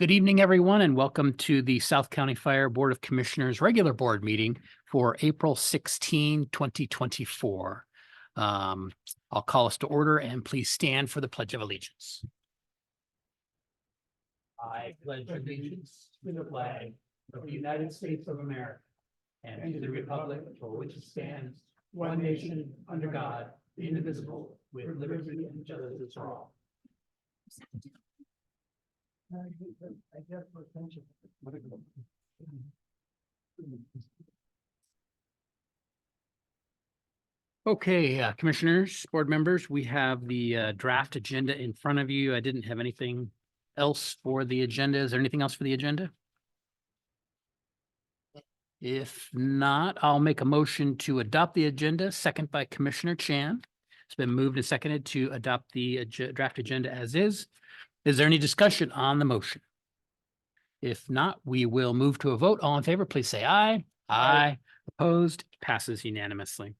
Good evening, everyone, and welcome to the South County Fire Board of Commissioners regular board meeting for April 16, 2024. I'll call us to order and please stand for the Pledge of Allegiance. I pledge allegiance to the flag of the United States of America and to the republic for which it stands, one nation, under God, indivisible, with liberty and justice for all. Okay, commissioners, board members, we have the draft agenda in front of you. I didn't have anything else for the agenda. Is there anything else for the agenda? If not, I'll make a motion to adopt the agenda, second by Commissioner Chan. It's been moved and seconded to adopt the draft agenda as is. Is there any discussion on the motion? If not, we will move to a vote. All in favor, please say aye. Aye. Opposed, passes unanimously.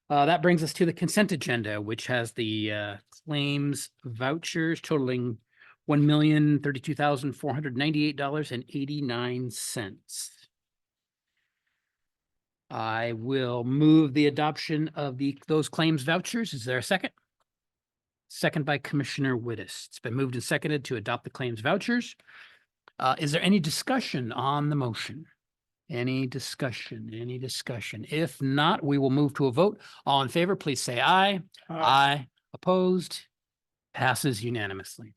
That brings us to the consent agenda, which has the claims vouchers totaling $1,032,498.89. I will move the adoption of those claims vouchers. Is there a second? Second by Commissioner Wittes. It's been moved and seconded to adopt the claims vouchers. Is there any discussion on the motion? Any discussion? Any discussion? If not, we will move to a vote. All in favor, please say aye. Aye. Opposed? Passes unanimously.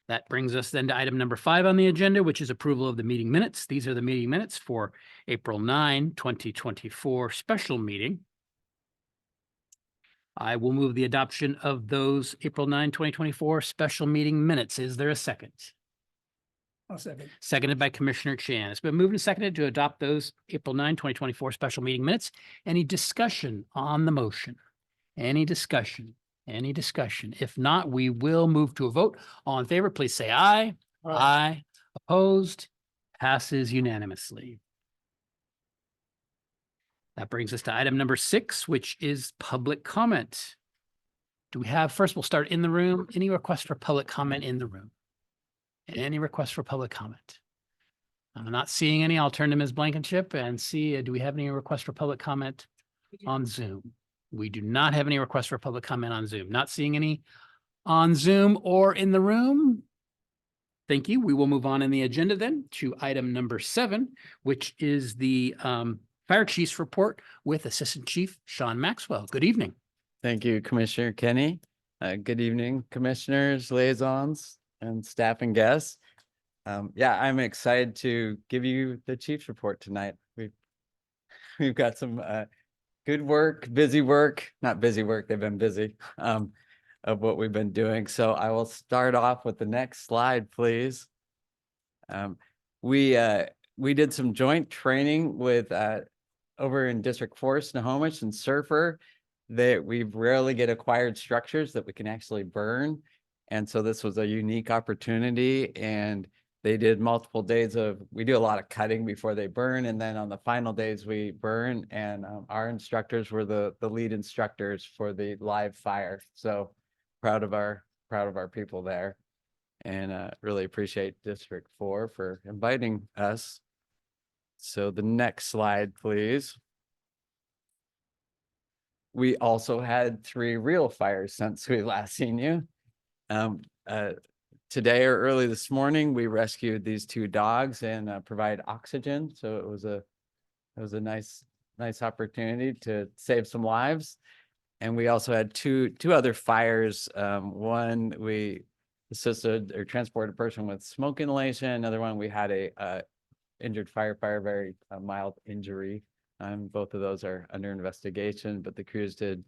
That brings us then to item number 5 on the agenda, which is approval of the meeting minutes. These are the meeting minutes for April 9, 2024 special meeting. I will move the adoption of those April 9, 2024 special meeting minutes. Is there a second? I'll second. Seconded by Commissioner Chan. It's been moved and seconded to adopt those April 9, 2024 special meeting minutes. Any discussion on the motion? Any discussion? Any discussion? If not, we will move to a vote. All in favor, please say aye. Aye. Opposed? Passes unanimously. That brings us to item number 6, which is public comment. Do we have, first we'll start in the room. Any requests for public comment in the room? Any requests for public comment? I'm not seeing any. I'll turn to Ms. Blankenship and see, do we have any requests for public comment on Zoom? We do not have any requests for public comment on Zoom. Not seeing any on Zoom or in the room. Thank you. We will move on in the agenda then to item number 7, which is the Fire Chief's report with Assistant Chief Sean Maxwell. Good evening. Thank you, Commissioner Kenny. Good evening, commissioners, liaisons, and staff and guests. Yeah, I'm excited to give you the chief's report tonight. We've got some good work, busy work, not busy work, they've been busy, of what we've been doing. So I will start off with the next slide, please. We did some joint training with over in District 4, Snohomish and Surfer. We rarely get acquired structures that we can actually burn. And so this was a unique opportunity, and they did multiple days we do a lot of cutting before they burn. And then on the final days we burn, and our instructors were the lead instructors for the live fire. So proud of our people there, and really appreciate District 4 for inviting us. So the next slide, please. We also had 3 real fires since we last seen you. Today or early this morning, we rescued these 2 dogs and provide oxygen. So it was a nice opportunity to save some lives. And we also had two other fires. One, we assisted or transported a person with smoke inhalation. Another one, we had a injured firefighter, very mild injury. Both of those are under investigation, but the crews did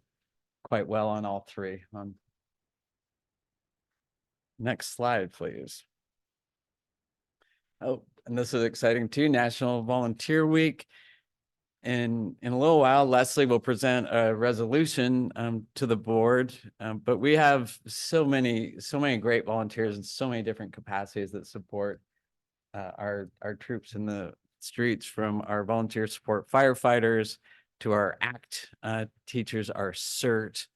quite well on all 3. Next slide, please. Oh, and this is exciting too, National Volunteer Week. In a little while, Leslie will present a resolution to the board, but we have so many great volunteers in so many different capacities that support our troops in the streets, from our volunteer support firefighters to our ACT teachers, our CERT,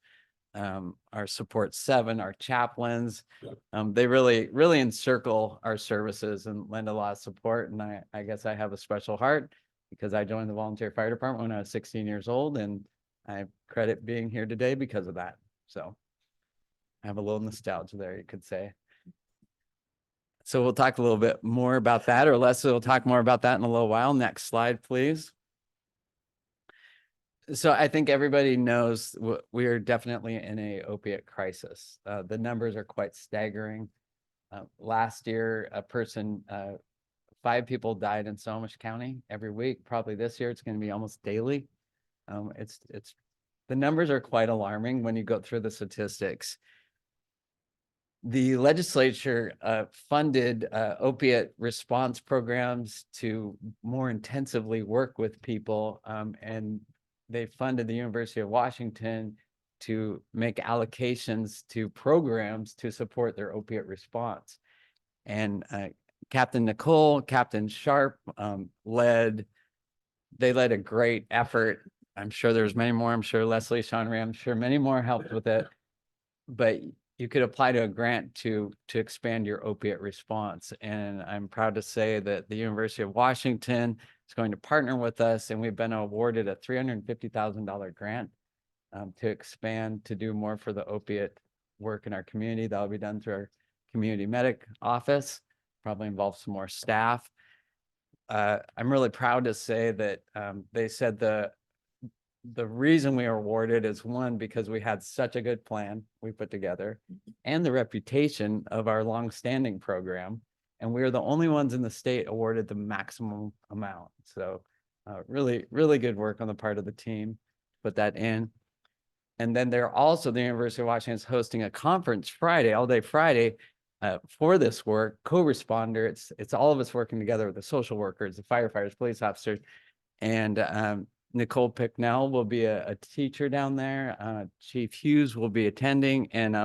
our support 7, our chaplains. They really encircle our services and lend a lot of support. And I guess I have a special heart because I joined the volunteer fire department when I was 16 years old, and I credit being here today because of that. So I have a little nostalgia there, you could say. So we'll talk a little bit more about that, or Leslie will talk more about that in a little while. Next slide, please. So I think everybody knows we are definitely in a opiate crisis. The numbers are quite staggering. Last year, 5 people died in Snohomish County every week. Probably this year, it's going to be almost daily. The numbers are quite alarming when you go through the statistics. The legislature funded opiate response programs to more intensively work with people, and they funded the University of Washington to make allocations to programs to support their opiate response. And Captain Nicole, Captain Sharp led a great effort. I'm sure there's many more. I'm sure Leslie, Sean Ray, I'm sure many more helped with it. But you could apply to a grant to expand your opiate response. And I'm proud to say that the University of Washington is going to partner with us, and we've been awarded a $350,000 grant to expand, to do more for the opiate work in our community. That'll be done through our community medic office, probably involve some more staff. I'm really proud to say that they said the reason we are awarded is, one, because we had such a good plan we put together, and the reputation of our longstanding program. And we are the only ones in the state awarded the maximum amount. So really, really good work on the part of the team, put that in. And then they're also, the University of Washington is hosting a conference Friday, all day Friday, for this work, co-responder. It's all of us working together with the social workers, the firefighters, police officers, and Nicole Picknell will be a teacher down there. Chief Hughes will be attending, and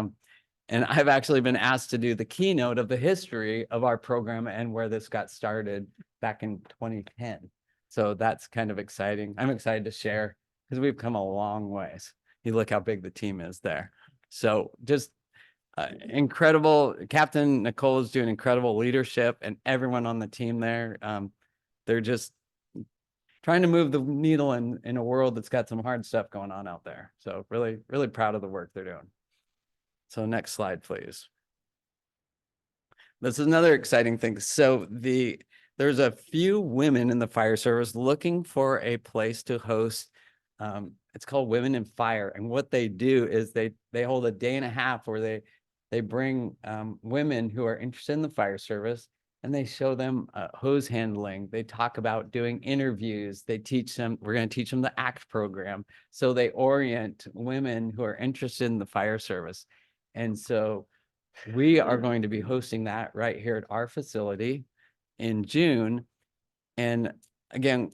I've actually been asked to do the keynote of the history of our program and where this got started back in 2010. So that's kind of exciting. I'm excited to share because we've come a long ways. You look how big the team is there. So just incredible. Captain Nicole is doing incredible leadership, and everyone on the team there. They're just trying to move the needle in a world that's got some hard stuff going on out there. So really, really proud of the work they're doing. So next slide, please. This is another exciting thing. So there's a few women in the fire service looking for a place to host. It's called Women in Fire. And what they do is they hold a day and a half where they bring women who are interested in the fire service, and they show them hose handling. They talk about doing interviews. They teach them, we're going to teach them the ACT program. So they orient women who are interested in the fire service. And so we are going to be hosting that right here at our facility in June. And again,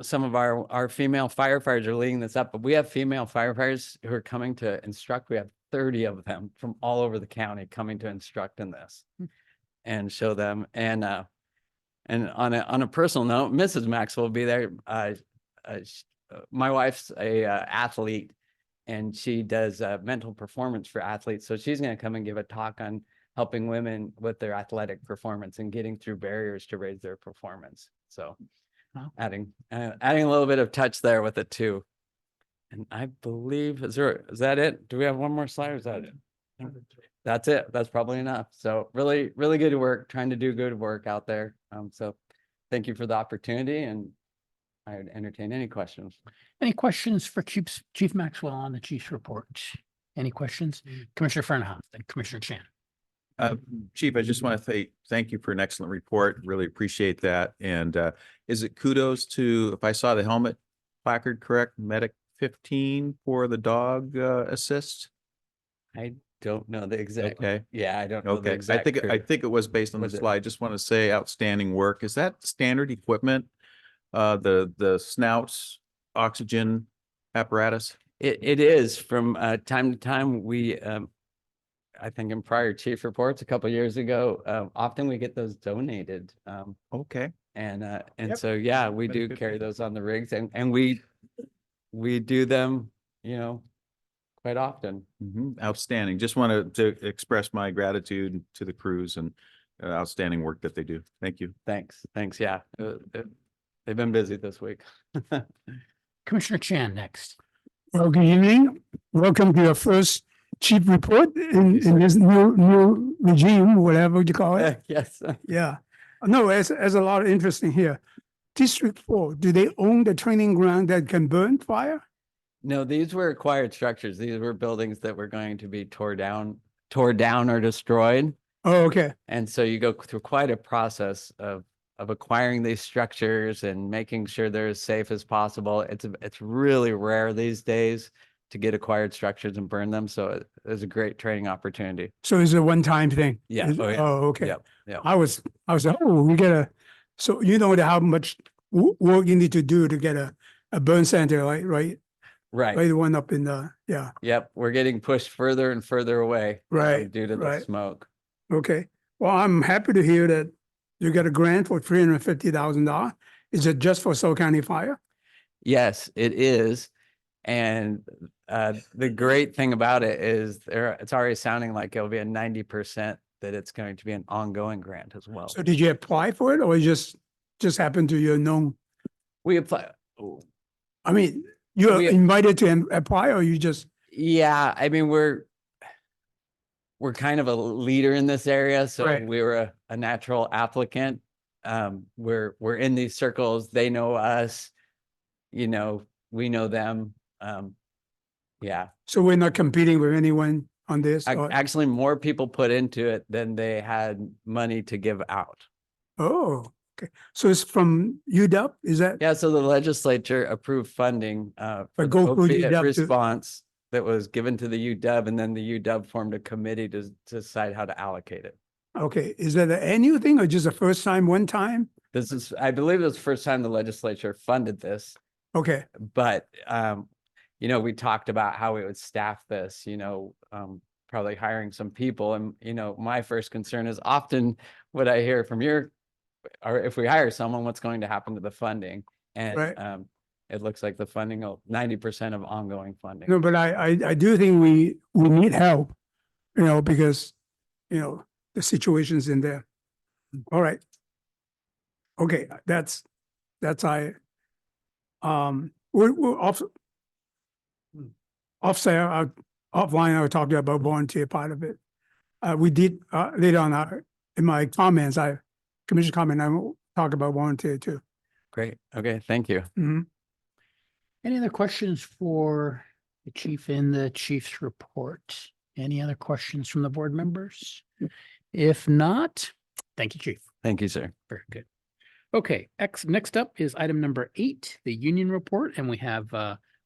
some of our female firefighters are leading this up, but we have female firefighters who are coming to instruct. We have 30 of them from all over the county coming to instruct in this and show them. And on a personal note, Mrs. Maxwell will be there. My wife's a athlete, and she does mental performance for athletes. So she's going to come and give a talk on helping women with their athletic performance and getting through barriers to raise their performance. So adding a little bit of touch there with it too. And I believe, is that it? Do we have one more slide, or is that it? That's it. That's probably enough. So really, really good work, trying to do good work out there. So thank you for the opportunity, and I would entertain any questions. Any questions for Chief Maxwell on the chief's report? Any questions? Commissioner Fernhoff and Commissioner Chan. Chief, I just want to thank you for an excellent report. Really appreciate that. And is it kudos to, if I saw the helmet placard correct, Medic 15 for the dog assist? I don't know the exact. Okay. Yeah, I don't know the Okay. exact. I think it was based on the slide. Just want to say outstanding work. Is that standard equipment? The snouts, oxygen apparatus? It is from time to time. We I think in prior chief reports a couple of years ago, often we get those donated. Okay. And Yep. so yeah, we That's do good. carry those on the rigs, and we do them, quite often. Outstanding. Just wanted to express my gratitude to the crews and outstanding work that they do. Thank you. Thanks. Yeah, they've been busy this week. Commissioner Chan next. Well, good evening. Welcome to your first chief report in this new regime, whatever you call it. Yes. Yeah. No, there's a lot of interesting here. District 4, do they own the training ground that can burn fire? No, these were acquired structures. These were buildings that were going to be tore down or destroyed. Oh, okay. And so you go through quite a process of acquiring these structures and making sure they're as safe as possible. It's really rare these days to get acquired structures and burn them. So it was a great training opportunity. So it's a one-time thing? Yeah. Is- Oh, yeah. Oh, okay. Yep. I was like, oh, we gotta, so you know how much work you need to do to get a burn center, right? Right. Right, the one up in the, yeah, Yep. We're getting pushed further and further away. Right, Due to the right. smoke. okay. Well, I'm happy to hear that you got a grant for $350,000. Is it just for Soul County Fire? Yes, it is. And the great thing about it is it's already sounding like it'll be a 90% that it's going to be an ongoing grant as well. So did you apply for it or you just happened to you know? We apply. I mean, you're We- invited to apply or you just, Yeah, I mean, we're kind of a leader in this area, so Right. we were a natural applicant. We're in these circles. They know us, we know them. Yeah, so we're not competing with anyone on this? or- actually, more people put into it than they had money to give out. Oh, okay. So it's from UW, is that? Yeah, so the legislature approved funding for But the go through opiate UW to- response that was given to the UW, and then the UW formed a committee to decide how to allocate it. Okay, is that an annual thing or just a first time, one time? This is, I believe it was the first time the legislature funded this, Okay, but, we talked about how we would staff this, probably hiring some people. And, my first concern is often what I hear from or if we hire someone, what's going to happen to the funding? And, Right. it looks like the funding, 90% of ongoing funding. no, but I do think we need help, because, the situation's in there. All right. Okay, that's we're offline, I was talking about volunteer part of it. We did, later on, in my comments, commission comment, I will talk about volunteer too. Great. Okay. Thank you. Mhm. Any other questions for the chief in the chief's report? Any other questions from the board members? If not, thank you, chief. Thank you, sir. Very good. Okay, next up is item number 8, the union report, and we have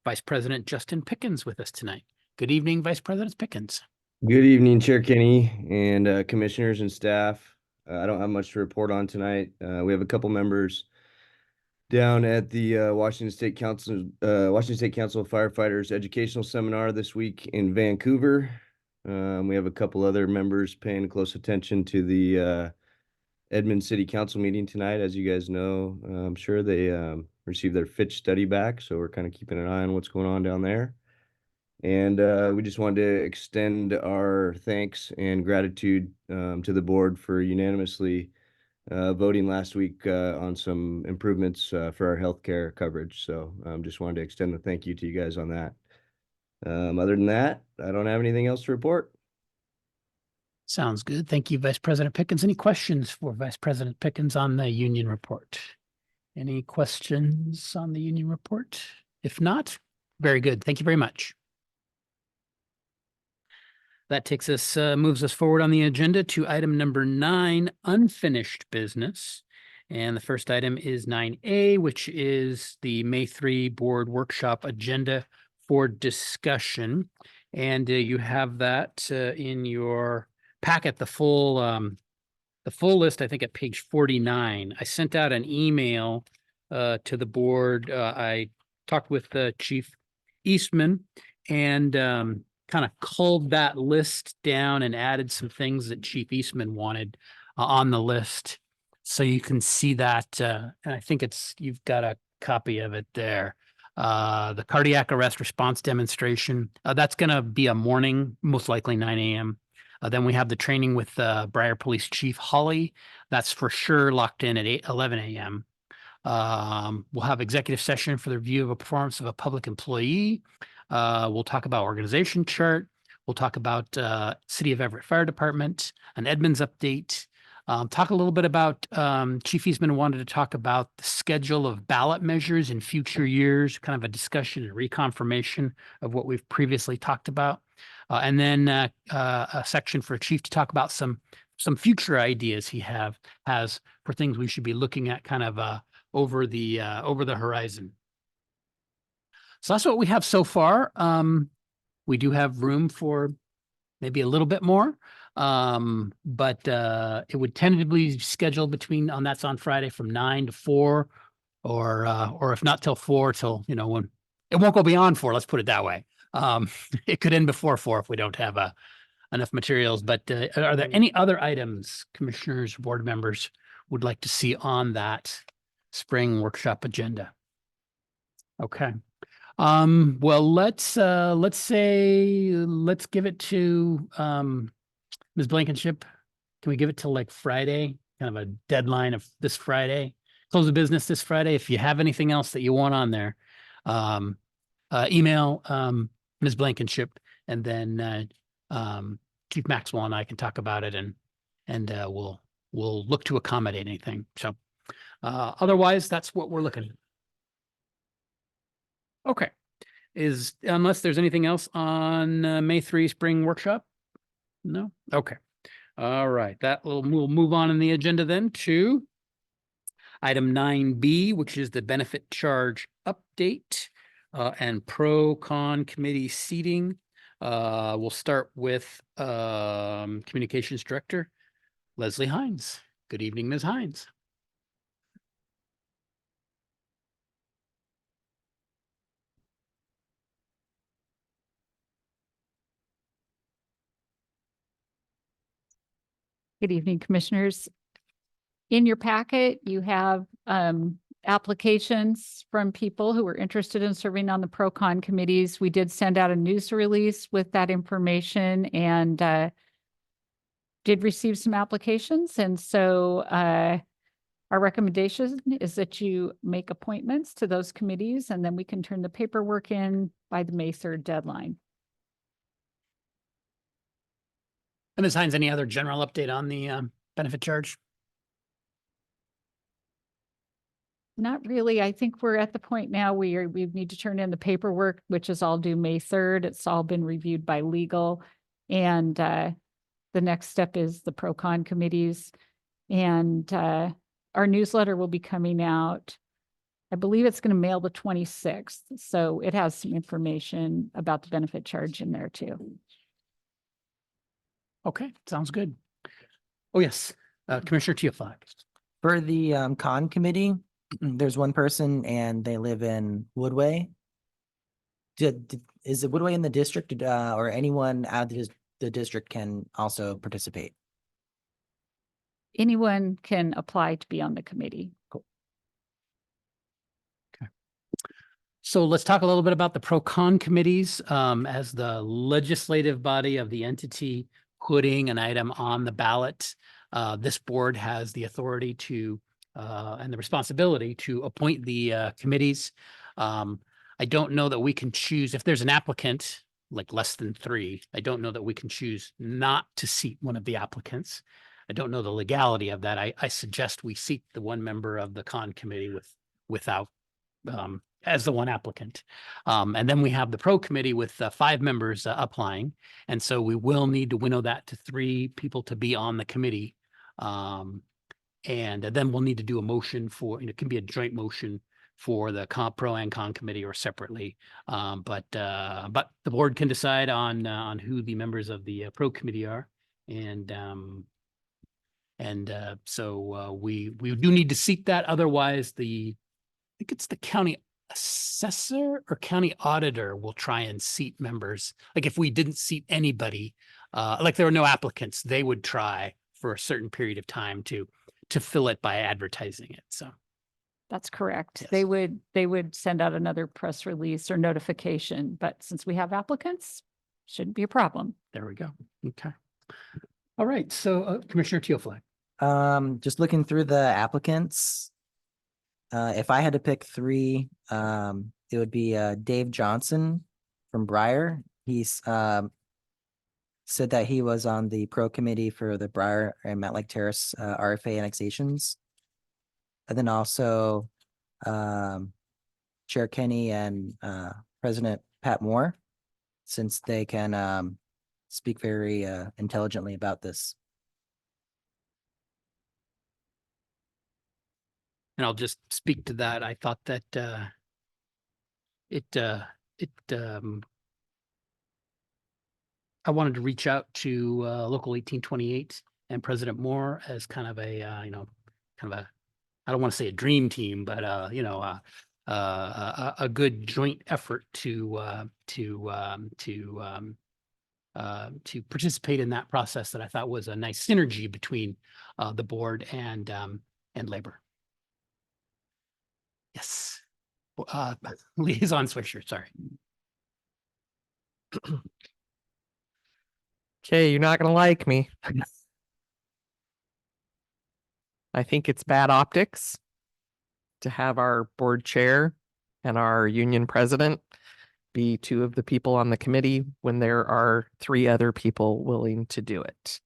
Vice President Justin Pickens with us tonight. Good evening, Vice President Pickens. Good evening, Chair Kenny and commissioners and staff. I don't have much to report on tonight. We have a couple members down at the Washington State Council of Firefighters Educational Seminar this week in Vancouver. We have a couple other members paying close attention to the Edmond City Council meeting tonight. As you guys know, I'm sure they received their Fitch study back, so we're kind of keeping an eye on what's going on down there. And we just wanted to extend our thanks and gratitude to the board for unanimously voting last week on some improvements for our healthcare coverage. So just wanted to extend the thank you to you guys on that. Other than that, I don't have anything else to report. Sounds good. Thank you, Vice President Pickens. Any questions for Vice President Pickens on the union report? Any questions on the union report? If not, very good. Thank you very much. That takes us, moves us forward on the agenda to item number 9, unfinished business. And the first item is 9A, which is the May 3 board workshop agenda for discussion. And you have that in your packet, the full list, I think at page 49. I sent out an email to the board. I talked with Chief Eastman and kind of culled that list down and added some things that Chief Eastman wanted on the list. So you can see that, and I think you've got a copy of it there. The cardiac arrest response demonstration, that's going to be a morning, most likely 9 a.m. Then we have the training with Briar Police Chief Holly. That's for sure locked in at 11 a.m. We'll have executive session for the review of a performance of a public employee. We'll talk about organization chart. We'll talk about City of Everett Fire Department, an Edmonds update. Talk a little bit about Chief Eastman wanted to talk about the schedule of ballot measures in future years, kind of a discussion and reconfirmation of what we've previously talked about. And then a section for Chief to talk about some future ideas he has for things we should be looking at kind of over the horizon. So that's what we have so far. We do have room for maybe a little bit more, but it would tentatively schedule that's on Friday from 9 to 4, or if not till 4, till when it won't go beyond 4. Let's put it that way. It could end before 4 if we don't have enough materials. But are there any other items commissioners, board members would like to see on that spring workshop agenda? Okay. Well, let's give it to Ms. Blankenship. Can we give it till like Friday? Kind of a deadline of this Friday. Close the business this Friday. If you have anything else that you want on there, email Ms. Blankenship, and then Chief Maxwell and I can talk about it, and we'll look to accommodate anything. So otherwise, that's what we're looking at. Okay. Unless there's anything else on May 3 spring workshop? No? Okay. All right. We'll move on in the agenda then to item 9B, which is the benefit charge update and pro-con committee seating. We'll start with Communications Director, Leslie Hines. Good evening, Ms. Hines. Good evening, commissioners. In your packet, you have applications from people who were interested in serving on the pro-con committees. We did send out a news release with that information and did receive some applications. And so our recommendation is that you make appointments to those committees, and then we can turn the paperwork in by the May 3rd deadline. And Ms. Hines, any other general update on the benefit charge? Not really. I think we're at the point now we need to turn in the paperwork, which is all due May 3rd. It's all been reviewed by legal. And the next step is the pro-con committees. And our newsletter will be coming out. I believe it's going to mail the 26th. So it has some information about the benefit charge in there too. Okay, sounds good. Oh, yes. Commissioner Teoflag. For the con committee, there's one person and they live in Woodway. Is it Woodway in the district or anyone out of the district can also participate? Anyone can apply to be on the committee. Cool. Okay. So let's talk a little bit about the pro-con committees as the legislative body of the entity putting an item on the ballot. This board has the authority to and the responsibility to appoint the committees. I don't know that we can choose if there's an applicant, like less than 3. I don't know that we can choose not to seat one of the applicants. I don't know the legality of that. I suggest we seat the one member of the con committee without as the one applicant. And then we have the pro committee with 5 members applying. And so we will need to winnow that to 3 people to be on the committee. And then we'll need to do a motion for, it can be a joint motion for the pro and con committee or separately. But the board can decide on who the members of the pro committee are. So we do need to seat that. Otherwise, I think it's the county assessor or county auditor will try and seat members. Like if we didn't seat anybody, like there were no applicants, they would try for a certain period of time to fill it by advertising it. So That's correct. Yes. They would send out another press release or notification, but since we have applicants, shouldn't be a problem. There we go. Okay. All right. So Commissioner Teoflag. Just looking through the applicants. If I had to pick three, it would be Dave Johnson from Briar. He's said that he was on the pro committee for the Briar and Matlack Terrace RFA annexations. And then also Chair Kenny and President Pat Moore, since they can speak very intelligently about this. And I'll just speak to that. I thought that I wanted to reach out to Local 1828 and President Moore as kind of a kind of a, I don't want to say a dream team, but a good joint effort to participate in that process that I thought was a nice synergy between the board and labor. Yes. Liaison Swisher, sorry. Okay, you're not gonna like me. I think it's bad optics to have our board chair and our union president be two of the people on the committee when there are three other people willing to do it.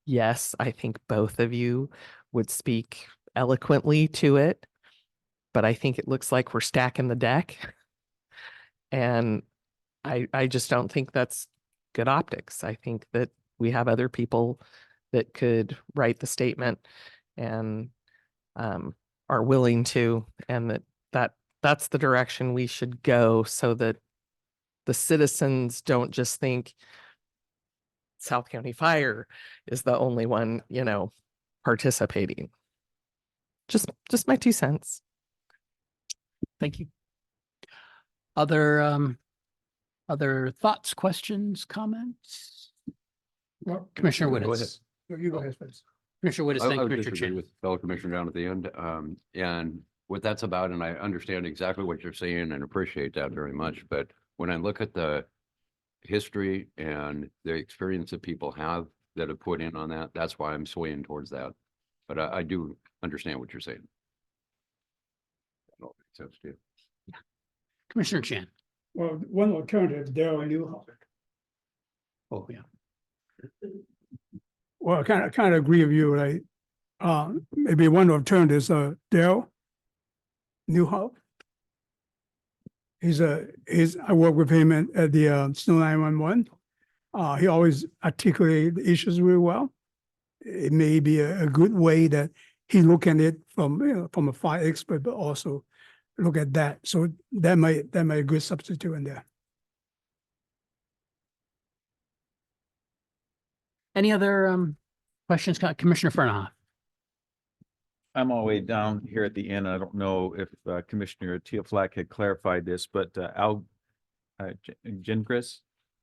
Yes, I think both of you would speak eloquently to it, but I think it looks like we're stacking the deck. And I just don't think that's good optics. I think that we have other people that could write the statement and are willing to, and that's the direction we should go, so that the citizens don't just think South County Fire is the only one, participating. Just my 2 cents. Thank you. Other thoughts, questions, comments? Well, Commissioner Go ahead. Wittes. you go ahead first. Commissioner Wittes, I thank you, would Commissioner disagree Chan. with fellow commissioner down at the end. And what that's about, and I understand exactly what you're saying and appreciate that very much. But when I look at the history and the experience that people have that have put in on that, that's why I'm swaying towards that. But I do understand what you're saying. That all makes sense to you. Commissioner Chan. Well, one alternative, Daryl Newhoff. Oh, yeah. Well, I kind of agree with you, right? Maybe one alternative is Daryl Newhoff. I work with him at the Snow 911. He always articulates the issues really well. It may be a good way that he look at it from a fire expert, but also look at that. So that might be a good substitute in there. Any other questions? Commissioner Fernahoff. I'm all the way down here at the end. I don't know if Commissioner Teoflag had clarified this, but Al Gingras,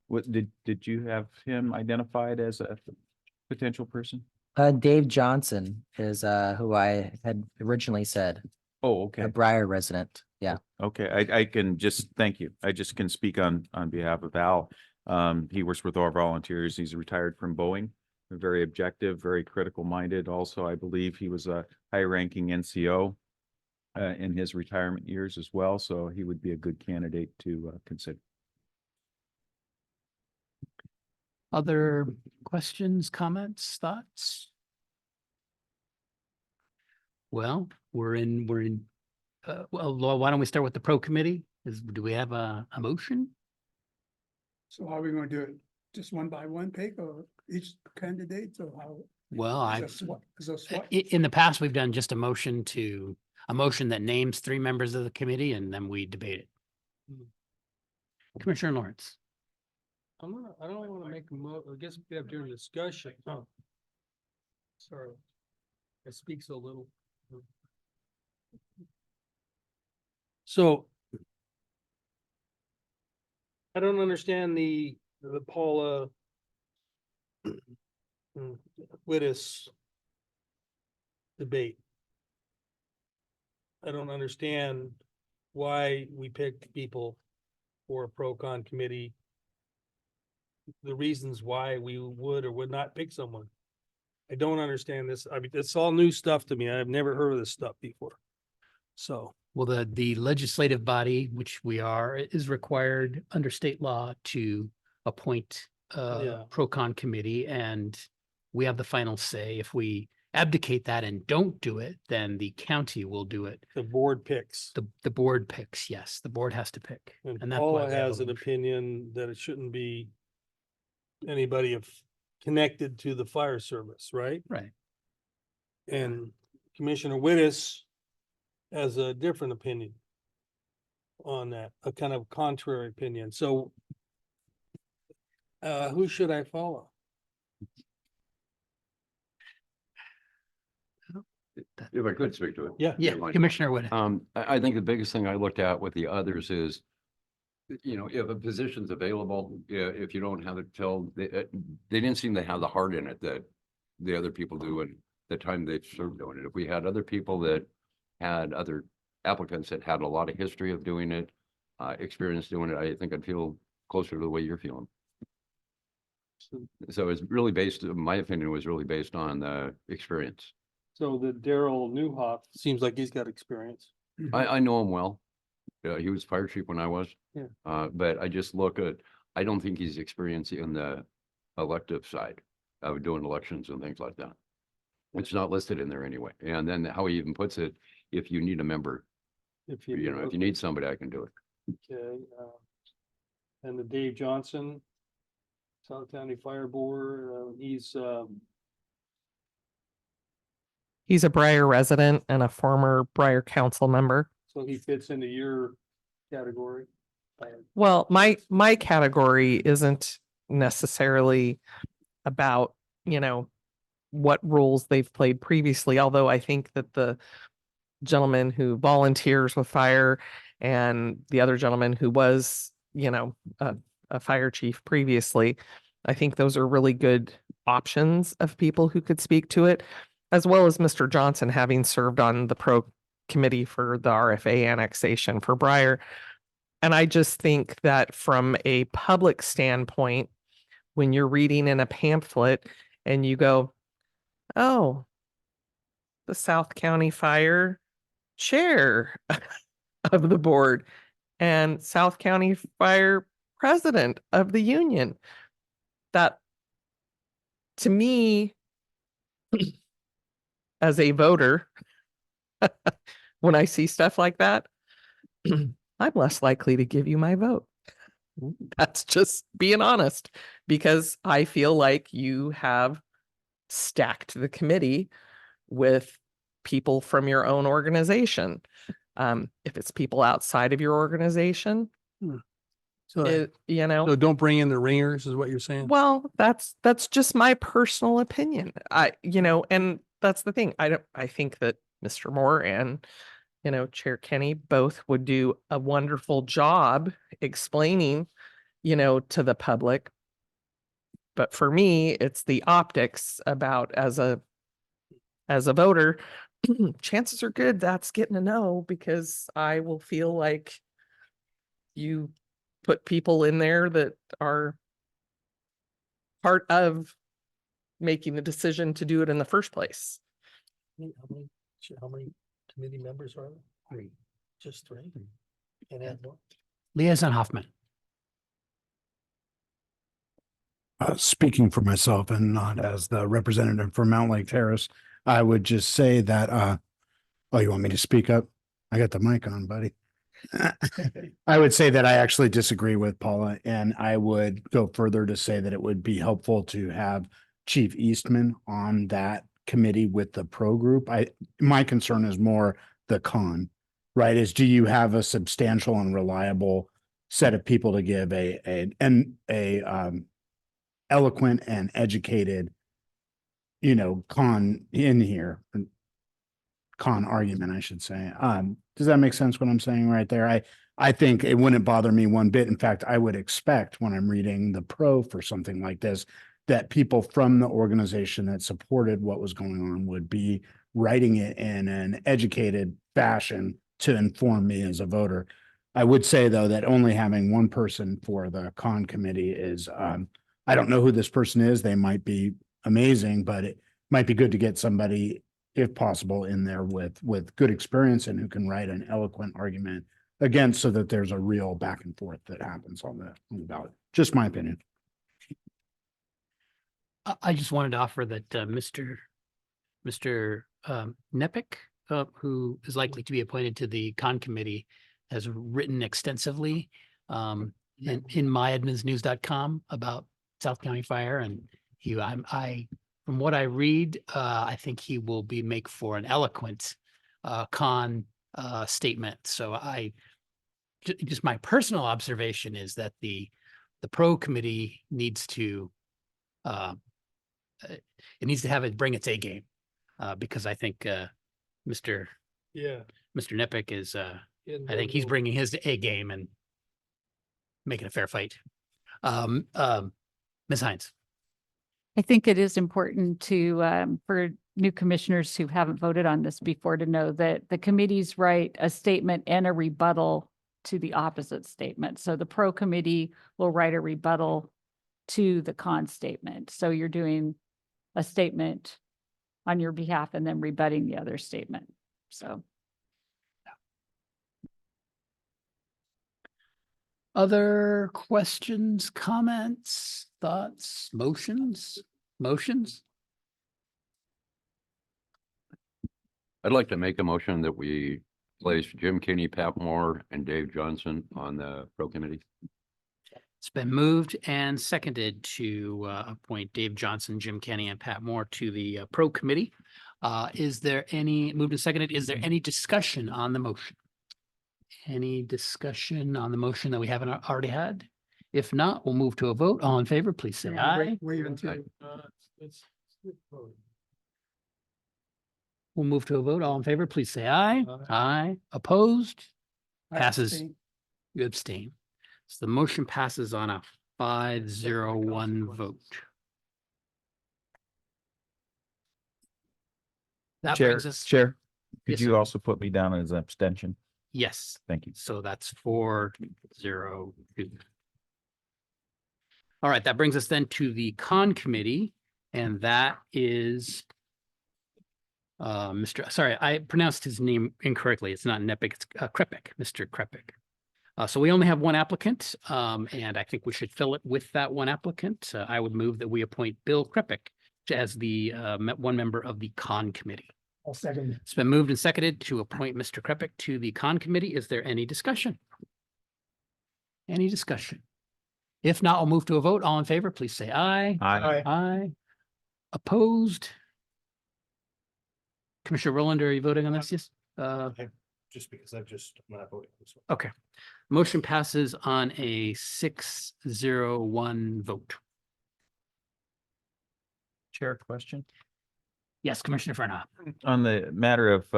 what did you have him identified as a potential person? Dave Johnson is who I had originally said, Oh, okay. a Briar resident. Yeah. Okay, I can just, thank you. I just can speak on behalf of Al. He works with our volunteers. He's retired from Boeing. Very objective, very critical minded. Also, I believe he was a high ranking NCO in his retirement years as well. So he would be a good candidate to consider. Other questions, comments, thoughts? Well, well, Laura, why don't we start with the pro committee? Do we have a motion? So how are we going to do it? Just one by one pick or each candidate or how? Well, Is a swap? in the past, we've done just a motion that names 3 members of the committee and then we debate it. Commissioner Lawrence. I don't want to make I guess we have during discussion. Oh. Sorry. I speak so little. So. I don't understand the Paula Wittes debate. I don't understand why we picked people for a pro-con committee. The reasons why we would or would not pick someone. I don't understand this. I mean, it's all new stuff to me. I've never heard of this stuff before. So, Well, the legislative body, which we are, is required under state law to appoint a Yeah. pro-con committee, and we have the final say. If we abdicate that and don't do it, then the county will do it. the board picks. The board picks, yes, the board has to pick. And And that's why Paula we have a has an motion. opinion that it shouldn't be anybody connected to the fire service, right? Right. And Commissioner Wittes has a different opinion on that, a kind of contrary opinion. So who should I follow? If I could speak to it. Yeah. Yeah, mind. Commissioner Wood. I think the biggest thing I looked at with the others is, if a position's available, if you don't have it filled, they didn't seem to have the heart in it that the other people do and the time they've served doing it. If we had other people that had other applicants that had a lot of history of doing it, experience doing it, I think I'd feel closer to the way you're feeling. So it's really based, my opinion was really based on the experience. So the Daryl Newhoff seems like he's got experience. I know him well. He was fire chief when I was. Yeah. But I just look at, I don't think he's experienced in the elective side of doing elections and things like that. It's not listed in there anyway. And then how he even puts it, if you need a member, If if you need somebody, I can do it. Okay, and the Dave Johnson, South County Fire Board, he's He's a Briar resident and a former Briar council member. so he fits into your category. Well, my category isn't necessarily about, what roles they've played previously, although I think that the gentleman who volunteers with fire and the other gentleman who was, a fire chief previously, I think those are really good options of people who could speak to it, as well as Mr. Johnson having served on the pro committee for the RFA annexation for Briar. And I just think that from a public standpoint, when you're reading in a pamphlet and you go, oh, the South County Fire Chair of the board and South County Fire President of the union, that to me, as a voter, when I see stuff like that, I'm less likely to give you my vote. That's just being honest, because I feel like you have stacked the committee with people from your own organization. If it's people outside of your organization, So, so so don't bring in the ringers is what you're saying? well, that's just my personal opinion. And that's the thing. I think that Mr. Moore and, Chair Kenny both would do a wonderful job explaining, to the public. But for me, it's the optics about as a voter, chances are good that's getting a no, because I will feel like you put people in there that are part of making the decision to do it in the first place. How many committee members are there? Three. Just three? And add one? Liaison Hoffman. Speaking for myself and not as the representative for Mount Lake Terrace, I would just say that, oh, you want me to speak up? I got the mic on, buddy. I would say that I actually disagree with Paula, and I would go further to say that it would be helpful to have Chief Eastman on that committee with the pro group. My concern is more the con, right? Is do you have a substantial and reliable set of people to give a eloquent and educated, con argument, I should say. Does that make sense what I'm saying right there? I think it wouldn't bother me one bit. In fact, I would expect when I'm reading the pro for something like this, that people from the organization that supported what was going on would be writing it in an educated fashion to inform me as a voter. I would say, though, that only having one person for the con committee is, I don't know who this person is. They might be amazing, but it might be good to get somebody, if possible, in there with good experience and who can write an eloquent argument against, so that there's a real back and forth that happens on the ballot. Just my opinion. I just wanted to offer that Mr. Nepik, who is likely to be appointed to the con committee, has written extensively in myedmondsnews.com about South County Fire, and from what I read, I think he will make for an eloquent con statement. So just my personal observation is that the pro committee needs to bring its A game, because I think Mr. Yeah. Nepik is I think he's bringing his A game and making a fair fight. Ms. Hines. I think it is important to, for new commissioners who haven't voted on this before, to know that the committees write a statement and a rebuttal to the opposite statement. So the pro committee will write a rebuttal to the con statement. So you're doing a statement on your behalf and then rebutting the other statement. So. Other questions, comments, thoughts, motions? I'd like to make a motion that we place Jim Kinney, Pat Moore, and Dave Johnson on the pro committee. It's been moved and seconded to appoint Dave Johnson, Jim Kenny, and Pat Moore to the pro committee. Is there any, moved and seconded, is there any discussion on the motion? Any discussion on the motion that we haven't already had? If not, we'll move to a vote. All in favor, please say aye. We'll move to a vote. All in favor, please say aye. Aye. Opposed? Passes. You abstain. So the motion passes on a 5-0-1 vote. That Chair, brings us. Chair, could Yes, you sir. also put me down as an abstention? Yes. Thank you. So that's 4-0-2. All right, that brings us then to the con committee, and that is sorry, I pronounced his name incorrectly. It's not Nepik, it's Krepik, Mr. Krepik. So we only have one applicant, and I think we should fill it with that one applicant. I would move that we appoint Bill Krepik as the one member of the con committee. I'll second. It's been moved and seconded to appoint Mr. Krepik to the con committee. Is there any discussion? Any discussion? If not, I'll move to a vote. All in favor, please say aye. Aye. Aye. Opposed? Commissioner Rowland, are you voting on this? Yes. Just because I'm not voting. Okay. Motion passes on a 6-0-1 vote. Chair, question? Yes, Commissioner Fernhoff. On the matter of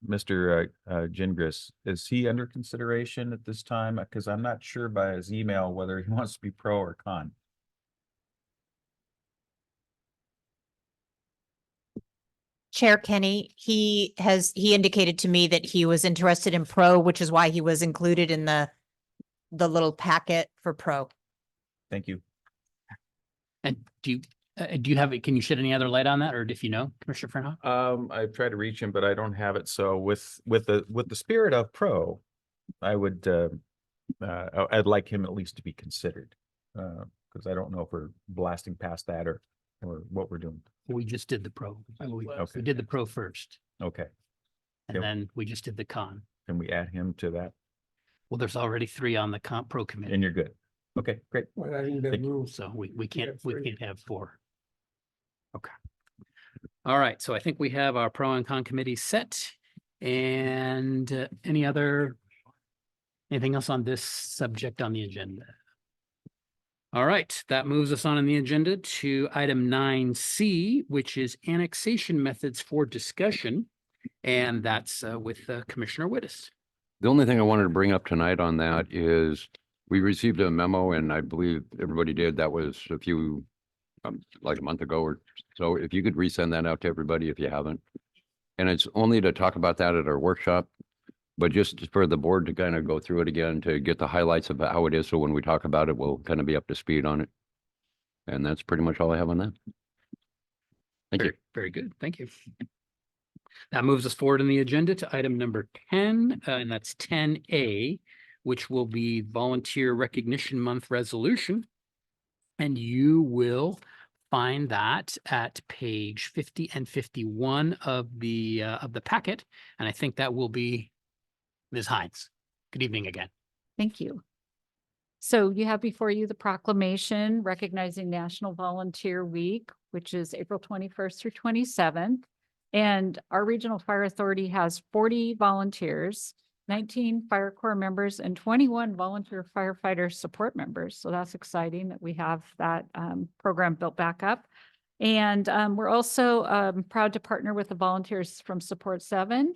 Mr. Gingras, is he under consideration at this time? Because I'm not sure by his email whether he wants to be pro or con. Chair Kenny, he indicated to me that he was interested in pro, which is why he was included in the little packet for pro. Thank you. And do you have it? Can you shed any other light on that, or if you know, Commissioner Fernhoff? I've tried to reach him, but I don't have it. So with the spirit of pro, I would I'd like him at least to be considered. Because I don't know if we're blasting past that or what we're doing. We just did the pro. We Okay. did the pro first, Okay. and Yep. then we just did the con. Can we add him to that? Well, there's already 3 on the pro committee. And you're good. Okay, great. Well, I think the Thank you. rules. So we can't Yeah, three. have 4. Okay. All right, so I think we have our pro and con committee set. And anything else on this subject on the agenda? All right, that moves us on the agenda to item 9C, which is annexation methods for discussion. And that's with Commissioner Wittes. The only thing I wanted to bring up tonight on that is we received a memo, and I believe everybody did. That was a few, like a month ago or so. If you could resend that out to everybody if you haven't. And it's only to talk about that at our workshop. But just for the board to kind of go through it again, to get the highlights of how it is. So when we talk about it, we'll kind of be up to speed on it. And that's pretty much all I have on that. Thank you. Very good. Thank you. That moves us forward in the agenda to item number 10, and that's 10A, which will be Volunteer Recognition Month resolution. And you will find that at page 50 and 51 of the packet. And I think that will be Ms. Hines. Good evening again. Thank you. So you have before you the proclamation recognizing National Volunteer Week, which is April 21st through 27th. And our Regional Fire Authority has 40 volunteers, 19 Fire Corps members, and 21 volunteer firefighter support members. So that's exciting that we have that program built back up. And we're also proud to partner with the volunteers from Support 7.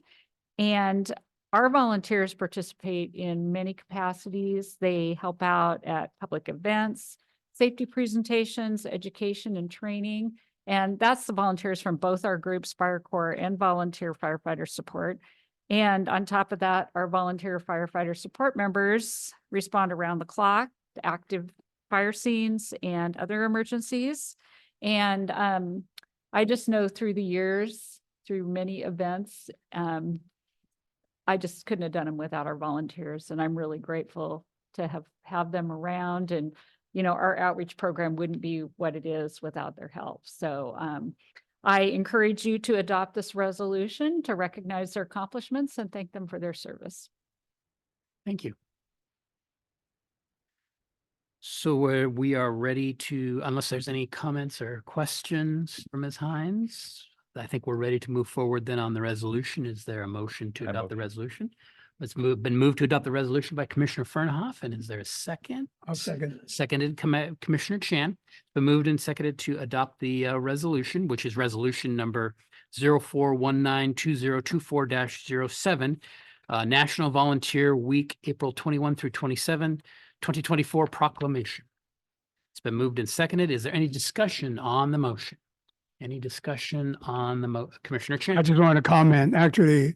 And our volunteers participate in many capacities. They help out at public events, safety presentations, education and training. And that's the volunteers from both our groups, Fire Corps and Volunteer Firefighter Support. And on top of that, our volunteer firefighter support members respond around the clock to active fire scenes and other emergencies. And I just know through the years, through many events, I just couldn't have done them without our volunteers. And I'm really grateful to have them around. And, you know, our outreach program wouldn't be what it is without their help. So I encourage you to adopt this resolution to recognize their accomplishments and thank them for their service. Thank you. So we are ready to, unless there's any comments or questions from Ms. Hines, I think we're ready to move forward then on the resolution. Is there a motion to adopt the resolution? Been moved to adopt the resolution by Commissioner Fernhoff, and is there a second? I'll second. Seconded Commissioner Chan. Been moved and seconded to adopt the resolution, which is resolution number 04192024-07, National Volunteer Week, April 21 through 27, 2024 proclamation. It's been moved and seconded. Is there any discussion on the motion? Any discussion on the Commissioner Chan? I just want to comment, actually,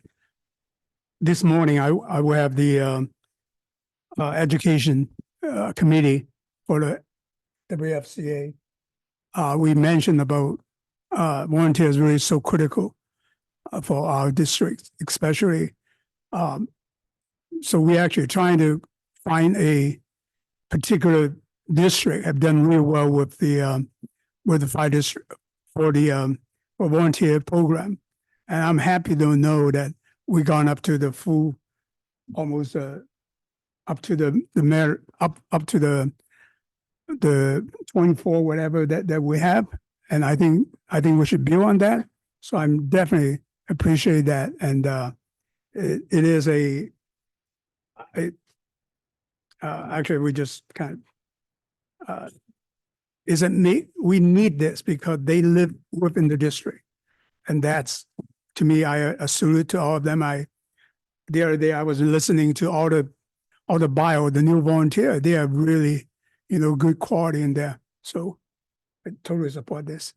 this morning, I will have the education committee for the WFCA. We mentioned about volunteers really so critical for our district, especially. So we actually trying to find a particular district, have done really well with the fire district for the for volunteer program. And I'm happy to know that we gone up to the full, almost up to the merit, up to the 24, whatever that we have. And I think we should build on that. So I'm definitely appreciate that. And it is actually we just kind of we need this because they live within the district. And that's, to me, I salute to all of them. The other day I was listening to all the bio, the new volunteer. They are really, good quality in there. So I totally support this.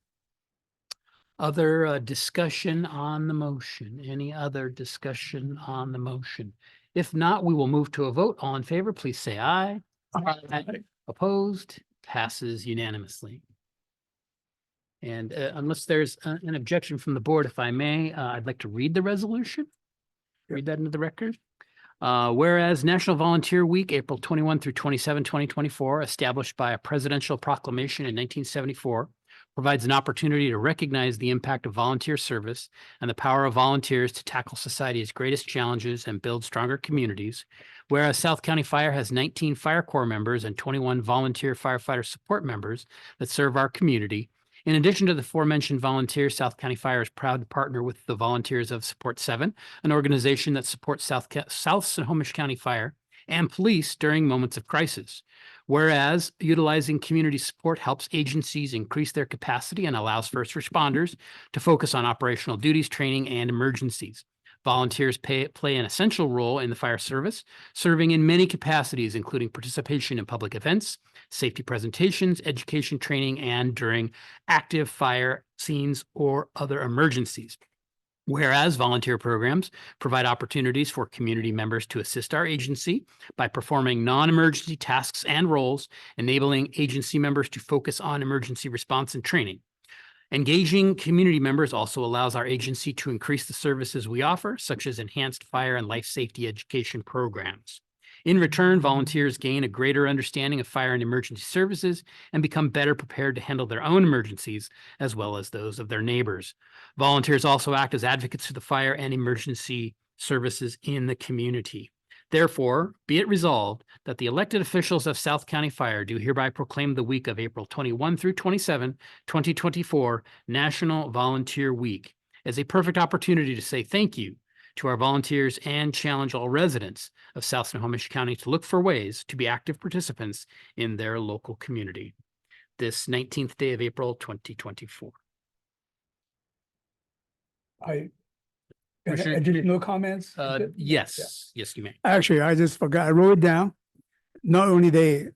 Other discussion on the motion? Any other discussion on the motion? If not, we will move to a vote. All in favor, please say aye. Aye. Opposed? Passes unanimously. And unless there's an objection from the board, if I may, I'd like to read the resolution. Read that into the record. Whereas National Volunteer Week, April 21 through 27, 2024, established by a presidential proclamation in 1974, provides an opportunity to recognize the impact of volunteer service and the power of volunteers to tackle society's greatest challenges and build stronger communities. Whereas South County Fire has 19 Fire Corps members and 21 volunteer firefighter support members that serve our community. In addition to the aforementioned volunteers, South County Fire is proud to partner with the volunteers of Support 7, an organization that supports South Snohomish County Fire and police during moments of crisis. Whereas utilizing community support helps agencies increase their capacity and allows first responders to focus on operational duties, training, and emergencies. Volunteers play an essential role in the fire service, serving in many capacities, including participation in public events, safety presentations, education training, and during active fire scenes or other emergencies. Whereas volunteer programs provide opportunities for community members to assist our agency by performing non-emergency tasks and roles, enabling agency members to focus on emergency response and training. Engaging community members also allows our agency to increase the services we offer, such as enhanced fire and life safety education programs. In return, volunteers gain a greater understanding of fire and emergency services and become better prepared to handle their own emergencies as well as those of their neighbors. Volunteers also act as advocates for the fire and emergency services in the community. Therefore, be it resolved that the elected officials of South County Fire do hereby proclaim the week of April 21 through 27, 2024 National Volunteer Week as a perfect opportunity to say thank you to our volunteers and challenge all residents of South Snohomish County to look for ways to be active participants in their local community. This 19th day of April, 2024. Additional comments? Yes, you may. Actually, I just forgot. I wrote it down. Not only they,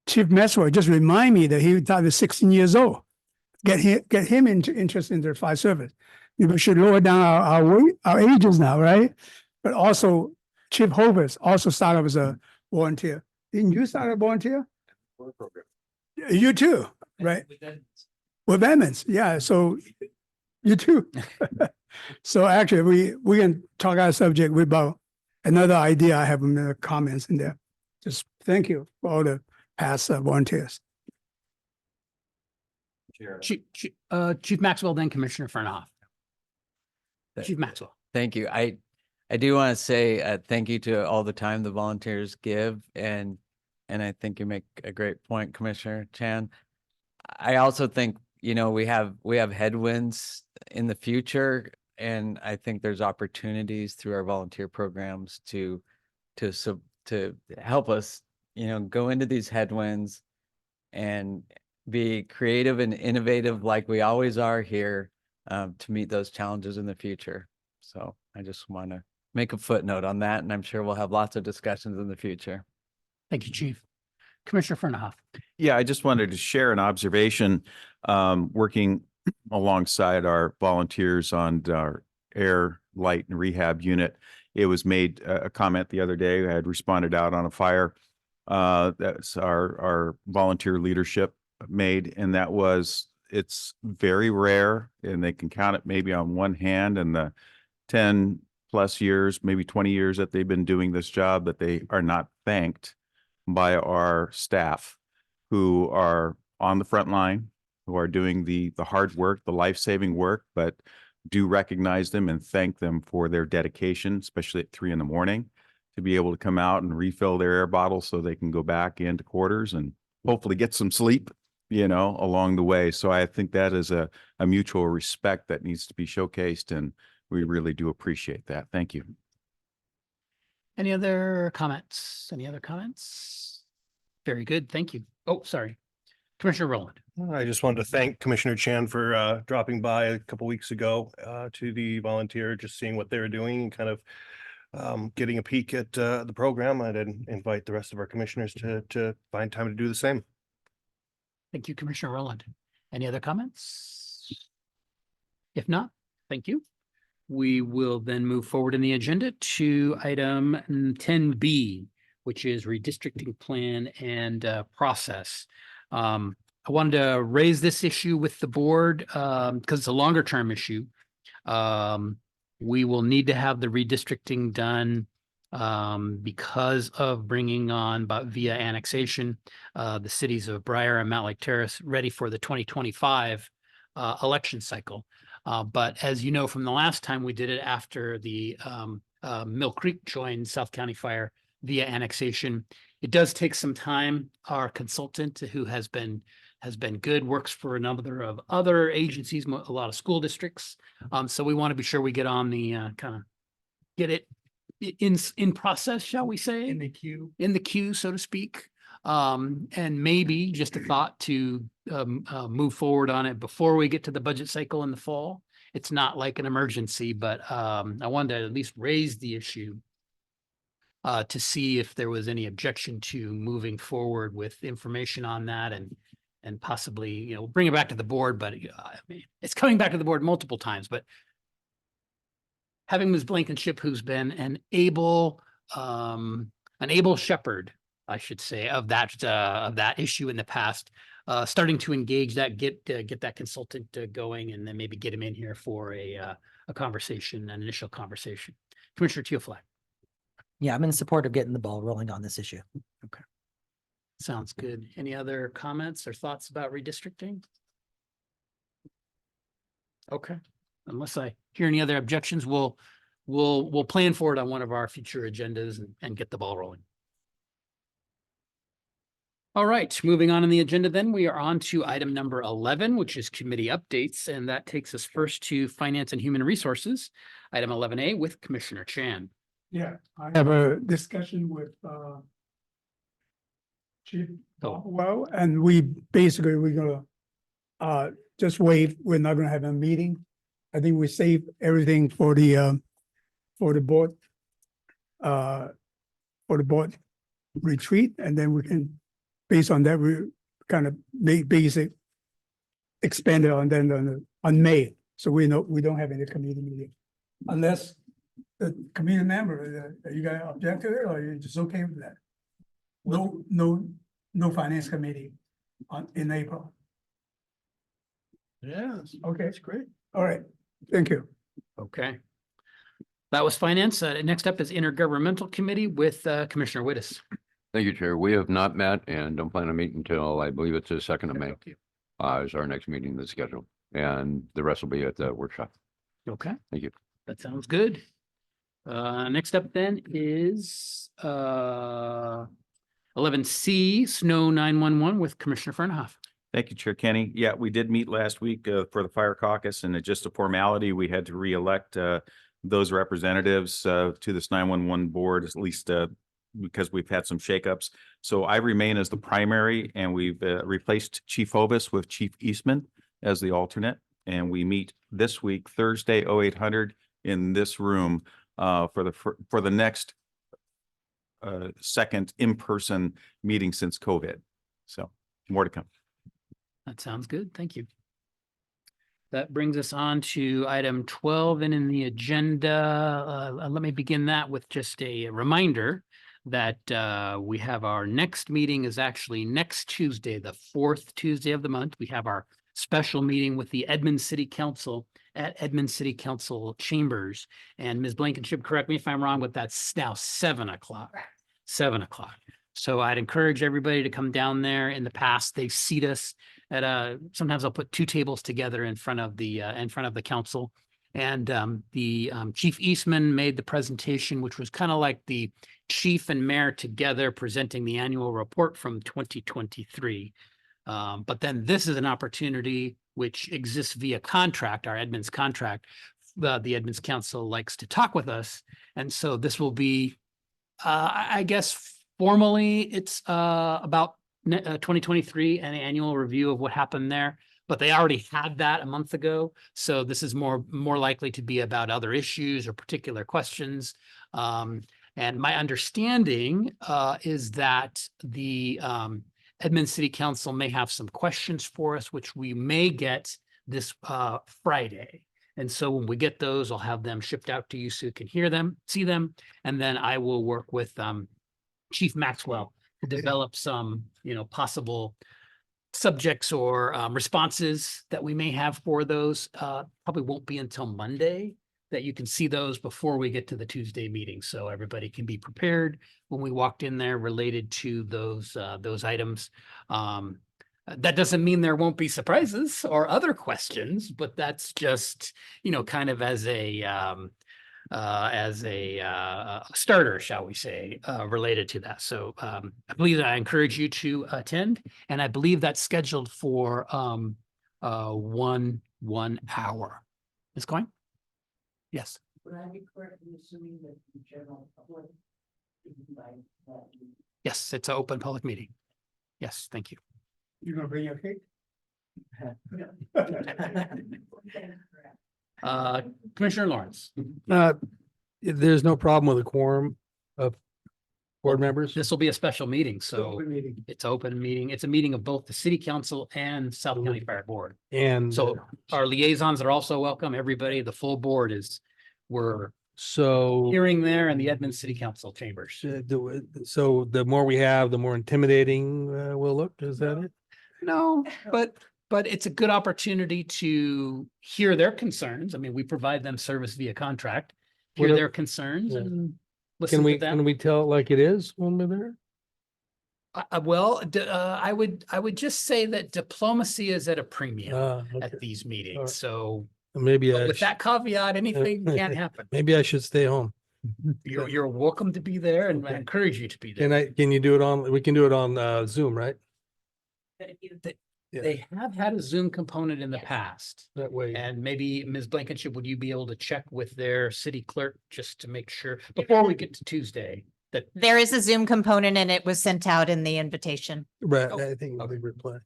Chief Maxwell just remind me that he was 16 years old. Get him interested in the fire service. We should lower down our ages now, right? But also, Chief Hovis also started as a volunteer. Didn't you start a volunteer? You too, right? With Edmonds, yeah. So you too. So actually, we can talk our subject about another idea I have in the comments in there. Just thank you for all the past volunteers. Chief Maxwell, then Commissioner Fernoff. Chief Maxwell. Thank you. I do want to say thank you to all the time the volunteers give, and I think you make a great point, Commissioner Chan. I also think, you know, we have headwinds in the future, and I think there's opportunities through our volunteer programs to help us, you know, go into these headwinds and be creative and innovative like we always are here to meet those challenges in the future. So I just want to make a footnote on that, and I'm sure we'll have lots of discussions in the future. Thank you, Chief. Commissioner Fernoff. Yeah, I just wanted to share an observation, working alongside our volunteers on our air, light, and rehab unit. It was made a comment the other day. I had responded out on a fire. That's our volunteer leadership made, and that was, it's very rare, and they can count it maybe on one hand in the 10 plus years, maybe 20 years that they've been doing this job, that they are not thanked by our staff who are on the front line, who are doing the hard work, the life-saving work, but do recognize them and thank them for their dedication, especially at 3 a.m, to be able to come out and refill their air bottles so they can go back into quarters and hopefully get some sleep, you know, along the way. So I think that is a mutual respect that needs to be showcased, and we really do appreciate that. Thank you. Any other comments? Any other comments? Very good. Thank you. Oh, sorry. Commissioner Rowland. I just wanted to thank Commissioner Chan for dropping by a couple weeks ago to the volunteer, just seeing what they were doing and kind of getting a peek at the program. I'd invite the rest of our commissioners to find time to do the same. Thank you, Commissioner Rowland. Any other comments? If not, thank you. We will then move forward in the agenda to item 10B, which is redistricting plan and process. I wanted to raise this issue with the board because it's a longer term issue. We will need to have the redistricting done because of bringing on via annexation the cities of Briar and Mount Lake Terrace ready for the 2025 election cycle. But as you know, from the last time we did it after the Mill Creek joined South County Fire via annexation, it does take some time. Our consultant, who has been good, works for a number of other agencies, a lot of school districts. So we want to be sure we get on the get it in process, shall we say? In the queue, so to speak. And maybe just a thought to move forward on it before we get to the budget cycle in the fall. It's not like an emergency, but I wanted to at least raise the issue to see if there was any objection to moving forward with information on that and and possibly, you know, bring it back to the board, but I mean, it's coming back to the board multiple times, but having Ms. Blankenship, who's been an able shepherd, I should say, of that issue in the past, starting to engage that, get that consultant going, and then maybe get him in here for a conversation, an initial conversation. Commissioner Teoflag. Yeah, I'm in support of getting the ball rolling on this issue. Sounds good. Any other comments or thoughts about redistricting? Okay, unless I hear any other objections, we'll plan for it on one of our future agendas and get the ball rolling. All right, moving on in the agenda then, we are on to item number 11, which is committee updates, and that takes us first to Finance and Human Resources, item 11A with Commissioner Chan. Yeah, I have a discussion with Chief well, and we're gonna just wait. We're not gonna have a meeting. I think we save everything for the board retreat, and then we can, based on that, we kind of make basic expand it on May. So we know we don't have any committee meeting unless the committee member, you guys object to it, or you're just okay with that? No finance committee in April. Yes. Okay, that's great. All right, thank you. Okay. That was finance. Next up is Intergovernmental Committee with Commissioner Wittes. Thank you, Chair. We have not met and don't plan to meet until I believe it's the 2nd of May. Is our next meeting that's scheduled, and the rest will be at the workshop. Okay. Thank you. That sounds good. Next up then is 11C, Snow 911 with Commissioner Fernhoff. Thank you, Chair Kenny. Yeah, we did meet last week for the fire caucus, and it's just a formality. We had to re-elect those representatives to this 911 board, at least because we've had some shakeups. So I remain as the primary, and we've replaced Chief Hovis with Chief Eastman as the alternate. And we meet this week, Thursday, 0800 in this room for the next second in-person meeting since COVID. So more to come. That sounds good. Thank you. That brings us on to item 12 and in the agenda. Let me begin that with just a reminder that we have our next meeting is actually next Tuesday, the 4th Tuesday of the month. We have our special meeting with the Edmond City Council at Edmond City Council Chambers. And Ms. Blankenship, correct me if I'm wrong, but that's now 7 o'clock. 7 o'clock. So I'd encourage everybody to come down there. In the past, they seat us at sometimes I'll put 2 tables together in front of the council. And the Chief Eastman made the presentation, which was kind of like the chief and mayor together presenting the annual report from 2023. But then this is an opportunity which exists via contract, our Edmonds contract. The Edmonds Council likes to talk with us. And so this will be, I guess, formally, it's about 2023 and an annual review of what happened there. But they already had that a month ago. So this is more likely to be about other issues or particular questions. And my understanding is that the Edmond City Council may have some questions for us, which we may get this Friday. And so when we get those, I'll have them shipped out to you so you can hear them, see them. And then I will work with Chief Maxwell to develop some, possible subjects or responses that we may have for those. Probably won't be until Monday that you can see those before we get to the Tuesday meeting. So everybody can be prepared when we walked in there related to those items. That doesn't mean there won't be surprises or other questions, but that's just, kind of as a starter, shall we say, related to that. So I encourage you to attend, and I believe that's scheduled for 1 hour. Ms. Coyne? Yes. Would I be correct in assuming that the general public is invited to that meeting? Yes, it's an open public meeting. Yes, thank you. You gonna bring your cake? Commissioner Lawrence. There's no problem with a quorum of board members? This will be a special meeting, so Open meeting. it's open meeting. It's a meeting of both the city council and South County Fire Board. And So our liaisons are also welcome. Everybody, the full board we're so, hearing there in the Edmonds City Council chambers. so the more we have, the more intimidating we'll look. Is that it? No, but it's a good opportunity to hear their concerns. I mean, we provide them service via contract, hear What their el- concerns yeah. and listen to Can them. we tell it like it is when we're there? I would just say that diplomacy is at a premium Okay. at these meetings. right. So Maybe but I, with that caveat, anything can happen. maybe I should stay home. You're welcome to be there and I Okay. encourage you to be there. Can you do it on, we can do it on Zoom, right? They have had a Zoom component in the past. That way. And maybe Ms. Blankenship, would you be able to check with their city clerk just to make sure before we get to Tuesday that There is a Zoom component and it was sent out in the invitation. Right, Oh, I think we reply.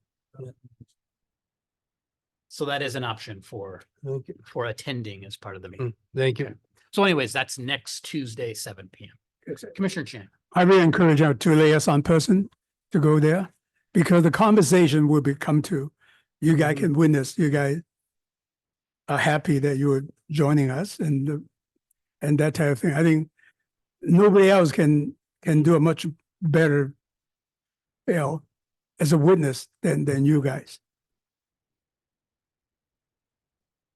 so that is an option for Okay. attending as part of the meeting. Thank you. Okay. So anyways, that's next Tuesday, 7 p.m. Commissioner Chan. I really encourage our two liaison person to go there because the conversation will become to, you guys can witness, you guys are happy that you were joining us and that type of thing. I think nobody else can do a much better, as a witness than you guys.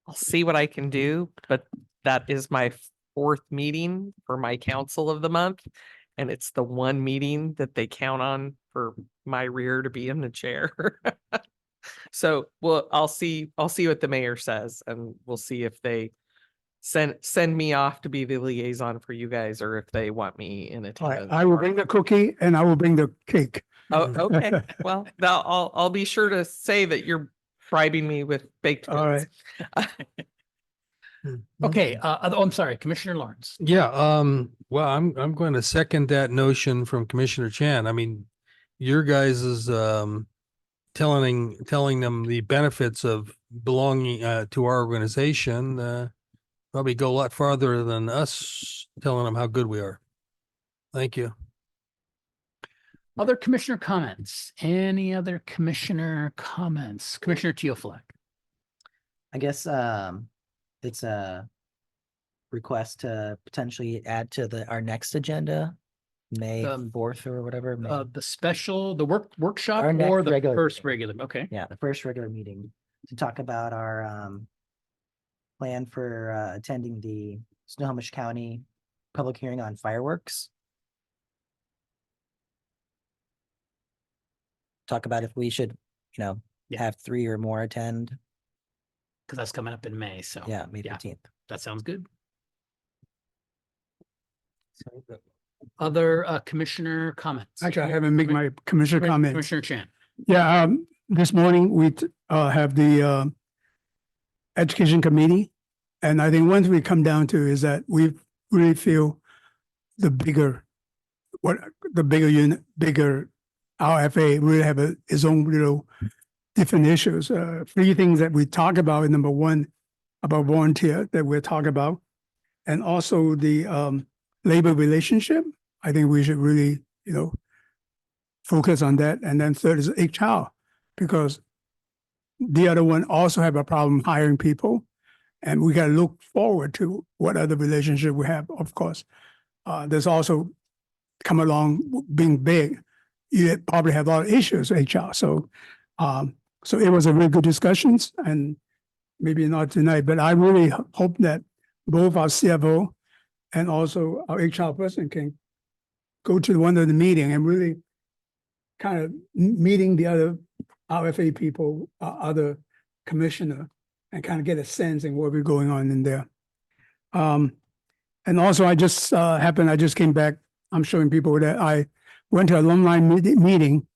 I'll see what I can do, but that is my 4th meeting for my council of the month. And it's the one meeting that they count on for my rear to be in the chair. So I'll see what the mayor says and we'll see if they send me off to be the liaison for you guys or if they want me in attendance. I will bring the cookie and I will bring the cake. Oh, okay. Well, I'll be sure to say that you're bribing me with baked goods. All right. Okay, I'm sorry, Commissioner Lawrence. Yeah, well, I'm going to second that notion from Commissioner Chan. I mean, your guys is telling them the benefits of belonging to our organization probably go a lot farther than us telling them how good we are. Thank you. Other commissioner comments? Any other commissioner comments? Commissioner Teofleck. I guess it's a request to potentially add to our next agenda, May 4th or whatever. The workshop Our next or the regular first meeting. regular, okay. Yeah, the first regular meeting to talk about our plan for attending the Snohomish County public hearing on fireworks. Talk about if we should, have 3 or more attend. Because that's coming up in May, so. Yeah, May 15th. That sounds good. Other commissioner comments? Actually, I haven't made my commissioner comment. Commissioner Chan. Yeah, this morning we have the education committee. And I think once we come down to is that we really feel the bigger unit, bigger RFA really have its own little different issues. 3 things that we talk about. Number 1, about volunteer that we're talking about. And also the labor relationship. I think we should really, focus on that. And then 3rd is HR, because the other one also have a problem hiring people. And we got to look forward to what other relationship we have. Of course, there's also come along being big. You probably have a lot of issues with HR. So it was a really good discussions, and maybe not tonight, but I really hope that both our CFO and also our HR person can go to one of the meeting and really kind of meeting the other RFA people, other commissioner, and kind of get a sense in what we're going on in there. And also I just came back, I'm showing people that I went to alumni meeting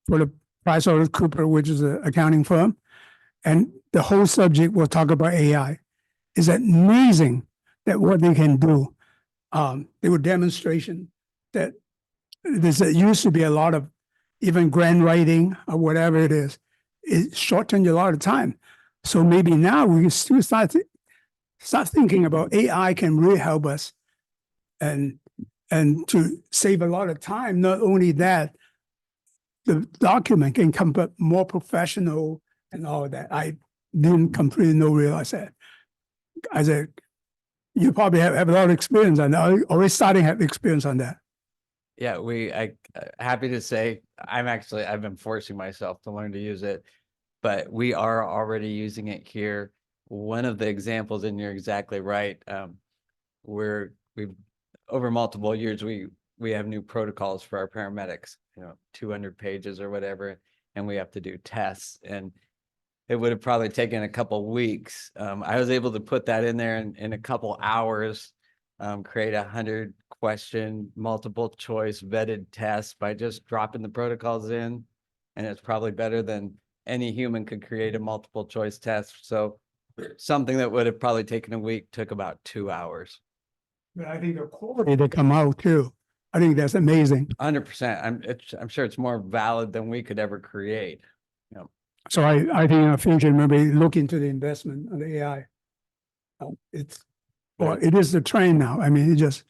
for the PricewaterhouseCoopers, which is an accounting firm. And the whole subject will talk about AI. It's amazing that what they can do. They were demonstration that there used to be a lot of even grant writing or whatever it is. It shortened a lot of time. So maybe now we can still start thinking about AI can really help us and And to save a lot of time, not only that, the document can come up more professional and all that. I didn't completely realize that. I said, you probably have a lot of experience on that, already starting to have experience on that. Yeah, happy to say, I've been forcing myself to learn to use it, but we are already using it here. One of the examples, and you're exactly right. We've over multiple years, we have new protocols for our paramedics, 200 pages or whatever, and we have to do tests, and it would have probably taken a couple weeks. I was able to put that in there in a couple hours, create 100-question multiple choice vetted test by just dropping the protocols in. And it's probably better than any human could create a multiple choice test. So something that would have probably taken a week took about 2 hours. But I think the quality they come out too, I think that's amazing. 100%. I'm sure it's more valid than we could ever create. So I think in the future, maybe look into the investment of the AI. It is the trend now. I mean, it just,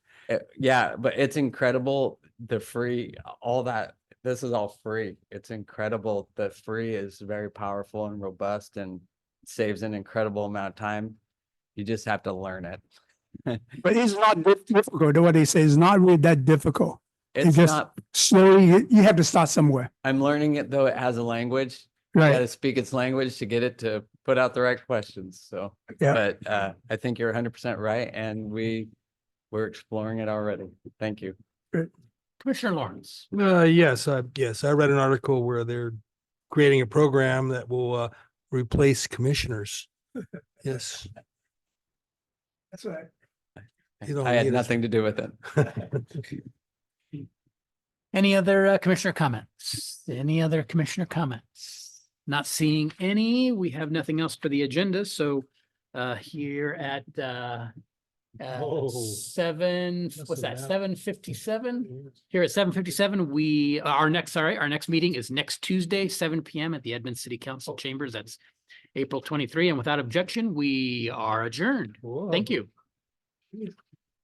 Yeah, but it's incredible. The free, all that, this is all free. It's incredible. The free is very powerful and robust and saves an incredible amount of time. You just have to learn it. but it's not difficult. What they say is not really that difficult. It's just not, slowly, you have to start somewhere. I'm learning it though. It has a language. You Right. got to speak its language to get it to put out the right questions. So, Yeah. but I think you're 100% right. And we're exploring it already. Thank you. Commissioner Lawrence. Yes, I read an article where they're creating a program that will replace commissioners. Yes. That's right. You don't I had need us. nothing to do with it. Any other commissioner comments? Any other commissioner comments? Not seeing any. We have nothing else for the agenda. So here at Oh. what's that, 7:57? Here at 7:57, our next meeting is next Tuesday, 7 PM at the Edmond City Council Chambers. That's April 23. And without objection, we are adjourned. Thank you.